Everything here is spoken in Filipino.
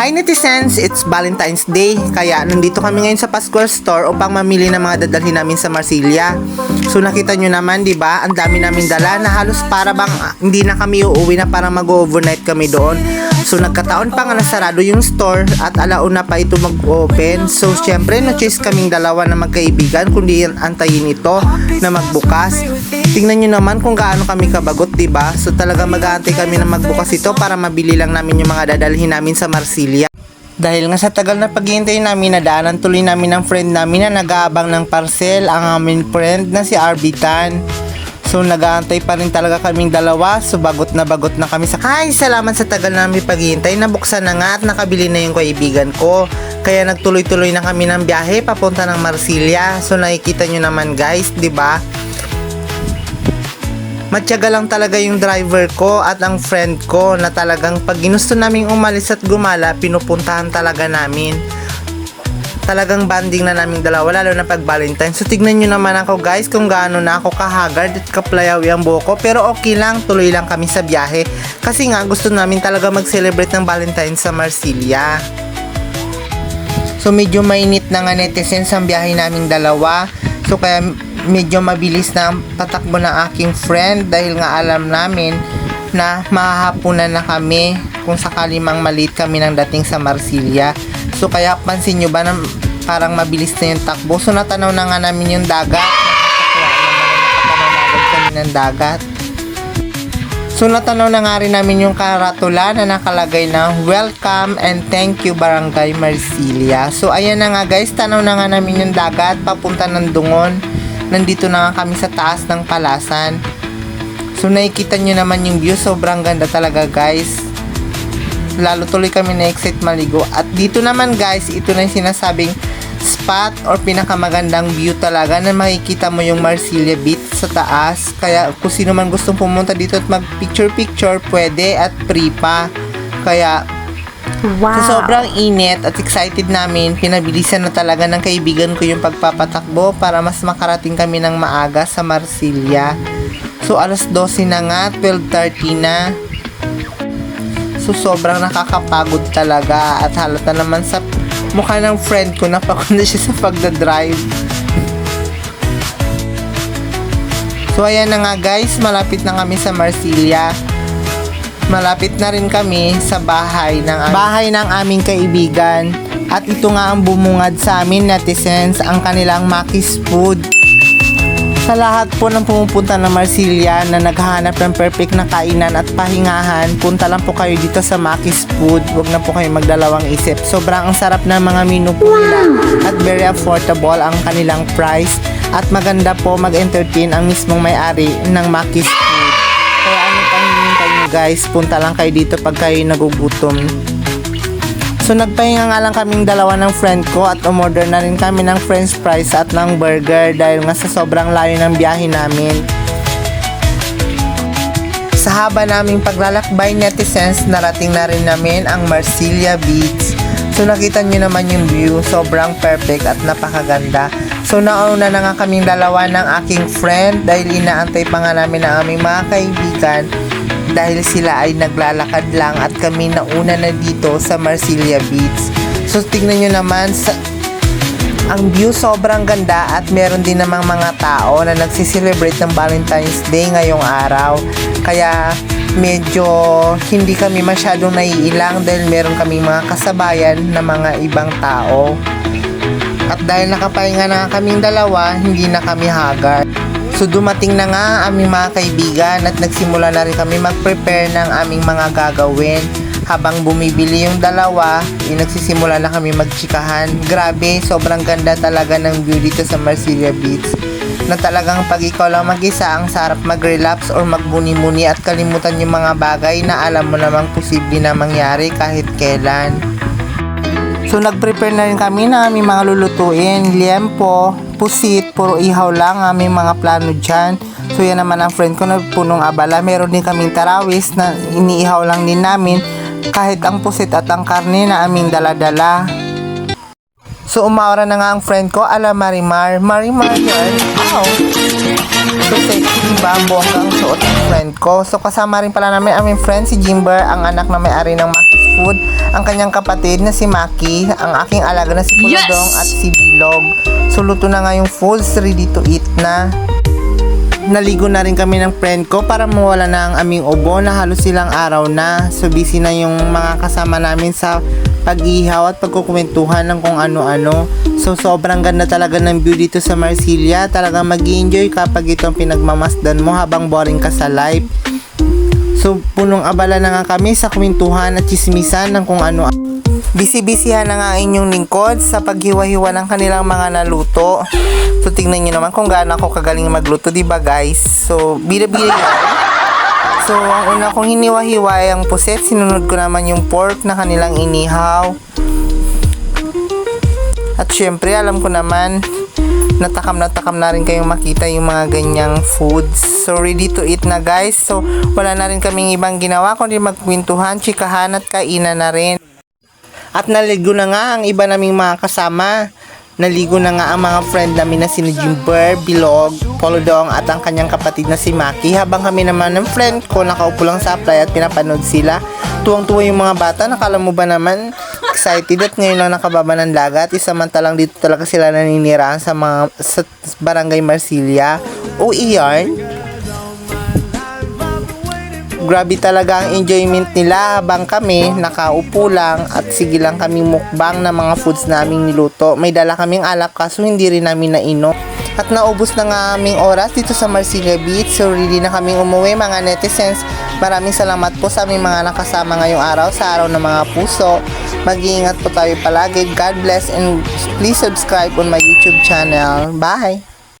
Hi netizens! It's Valentine's Day, kaya nandito kami ngayon sa Pascual Store upang mamili ng mga dadalhin namin sa Marsilia. So nakita nyo naman, di ba? Ang dami namin dala na halos para bang hindi na kami uuwi na para mag-overnight kami doon. So nagkataon pa nga nasarado yung store at alauna pa ito mag-open. So syempre no choice kaming dalawa na magkaibigan kundi antayin ito na magbukas. Tingnan nyo naman kung gaano kami kabagot, di ba? So talaga mag-aantay kami na magbukas ito para mabili lang namin yung mga dadalhin namin sa Marsilia. Dahil nga sa tagal na paghihintay namin, nadaanan tuloy namin ng friend namin na nag-aabang ng parcel, ang aming friend na si Arbitan. So nag-aantay pa rin talaga kaming dalawa, so bagot na kami sa ay salamat sa tagal na namin paghihintay, nabuksan na nga at nakabili na yung kaibigan ko. Kaya nagtuloy-tuloy na kami ng biyahe papunta ng Marsilia. So nakikita nyo naman guys, di ba? Matyaga lang talaga yung driver ko at ang friend ko na talagang pag ginusto naming umalis at gumala, pinupuntahan talaga namin. Talagang banding na naming dalawa, lalo na pag Valentine. So tignan nyo naman ako guys kung gaano na ako kahagard at kaplayawi ang buhok ko. Pero okay lang, tuloy lang kami sa biyahe. Kasi nga gusto namin talaga mag-celebrate ng Valentine sa Marsilia. So medyo mainit na nga netizens ang biyahe naming dalawa. So kaya medyo mabilis na ang patakbo ng aking friend dahil nga alam namin na mahahapunan na kami kung sakali mang maliit kami ng dating sa Marsilia. So kaya pansin nyo ba na parang mabilis na yung takbo. So natanaw na nga namin yung dagat. Nakatanaw na kami ng dagat. So natanaw na nga rin namin yung karatula na nakalagay na welcome and thank you Barangay Marsilia. So ayan na nga guys, tanaw na nga namin yung dagat papunta ng Dungon. Nandito na nga kami sa taas ng palasan. So nakikita nyo naman yung view, sobrang ganda talaga guys. Lalo tuloy kami na-excite maligo. At dito naman guys, ito na yung sinasabing spot or pinakamagandang view talaga na makikita mo yung Marsilia Beach sa taas. Kaya kung sino man gustong pumunta dito at mag picture pwede at free pa. Kaya wow. So sobrang init at excited namin, pinabilisan na talaga ng kaibigan ko yung pagpapatakbo para mas makarating kami ng maaga sa Marsilia. So alas 12 na nga, 12:30 na. So sobrang nakakapagod talaga at halata naman sa mukha ng friend ko, napagod na siya sa pagdadrive. So ayan na nga guys, malapit na kami sa Marsilia. Malapit na rin kami sa bahay ng aming kaibigan. At ito nga ang bumungad sa amin netizens, ang kanilang Maki's Food. Sa lahat po ng pumupunta ng Marsilia na naghahanap ng perfect na kainan at pahingahan, punta lang po kayo dito sa Maki's Food. Huwag na po kayo magdalawang isip. Sobrang ang sarap ng mga menu po nila at very affordable ang kanilang price. At maganda po mag-entertain ang mismong may-ari ng Maki's Food. Kaya ano pang hinihintay nyo guys, punta lang kayo dito pag kayo nagugutom. So nagpahinga nga lang kaming dalawa ng friend ko at umorder na rin kami ng french fries at ng burger dahil nga sa sobrang layo ng biyahe namin. Sa haba naming paglalakbay netizens, narating na rin namin ang Marsilia Beach. So nakita nyo naman yung view, sobrang perfect at napakaganda. So nauna na nga kaming dalawa ng aking friend dahil inaantay pa nga namin ang aming mga kaibigan dahil sila ay naglalakad lang at kami nauna na dito sa Marsilia Beach. So tingnan nyo naman ang view, sobrang ganda at meron din namang mga tao na nagsiselebrate ng Valentine's Day ngayong araw. Kaya medyo hindi kami masyadong naiilang dahil meron kaming mga kasabayan na mga ibang tao. At dahil nakapahinga na kaming dalawa, hindi na kami haggard. So dumating na nga aming mga kaibigan at nagsimula na rin kami mag-prepare ng aming mga gagawin. Habang bumibili yung dalawa, nagsisimula na kami magchikahan. Grabe, sobrang ganda talaga ng view dito sa Marsilia Beach. Na talagang pag ikaw lang mag-isa, ang sarap mag-relapse or magbuni-muni at kalimutan yung mga bagay na alam mo namang posible na mangyari kahit kailan. So nag-prepare na rin kami ng aming mga lulutuin, liempo, pusit, puro ihaw lang aming mga plano dyan. So yan naman ang friend ko na punong abala. Meron din kaming tarawis na iniihaw lang din namin kahit ang pusit at ang karne na aming daladala. So umawra na nga ang friend ko, ala Marimar yan. Ow! So sexy diba ang bonggang suot ng friend ko. So kasama rin pala namin aming friend si Jimber, ang anak na may-ari ng Maki's food ang kanyang kapatid na si Maki, ang aking alaga na si Pulodong at si Bilog. So luto na nga yung foods, ready to eat na. Naligo na rin kami ng friend ko para mawala na ang aming ubo na halos silang araw na. So busy na yung mga kasama namin sa pag-ihaw at pagkukwentuhan ng kung ano-ano. So sobrang ganda talaga ng view dito sa Marsilia. Talagang mag-i-enjoy kapag itong pinagmamasdan mo habang boring ka sa life. So punong abala na nga kami sa kwentuhan at chismisan ng kung ano. Busy-busyhan na nga inyong lingkod sa paghiwa-hiwa ng kanilang mga naluto. So tingnan nyo naman kung gaano ako kagaling magluto, diba guys? So bila-bila lang. So ang una kong hiniwa-hiwa ay ang puset. Sinunod ko naman yung pork na kanilang inihaw. At syempre alam ko naman natakam na rin kayong makita yung mga ganyang foods. So ready to eat na guys. So wala na rin kaming ibang ginawa kundi magkwentuhan, chikahan at kainan na rin. At naligo na nga ang iba naming mga kasama. Naligo na nga ang mga friend namin na si Jimber, Bilog, Polodong at ang kanyang kapatid na si Maki. Habang kami naman ng friend ko nakaupo lang sa play at pinapanood sila. Tuwang-tuwa yung mga bata. Nakala mo ba naman excited at ngayon lang nakababa ng dagat. Isamantalang dito talaga sila naninirahan sa Barangay Marsilia o iyan. Grabe talaga ang enjoyment nila habang kami nakaupo lang at sige lang kaming mukbang na mga foods na aming niluto. May dala kaming alak kaso hindi rin namin nainom. At naubos na nga aming oras dito sa Marsilia Beach. So ready na kaming umuwi mga netizens. Maraming salamat po sa aming mga nakasama ngayong araw sa araw ng mga puso. Mag-iingat po tayo palagi. God bless and please subscribe on my YouTube channel. Bye!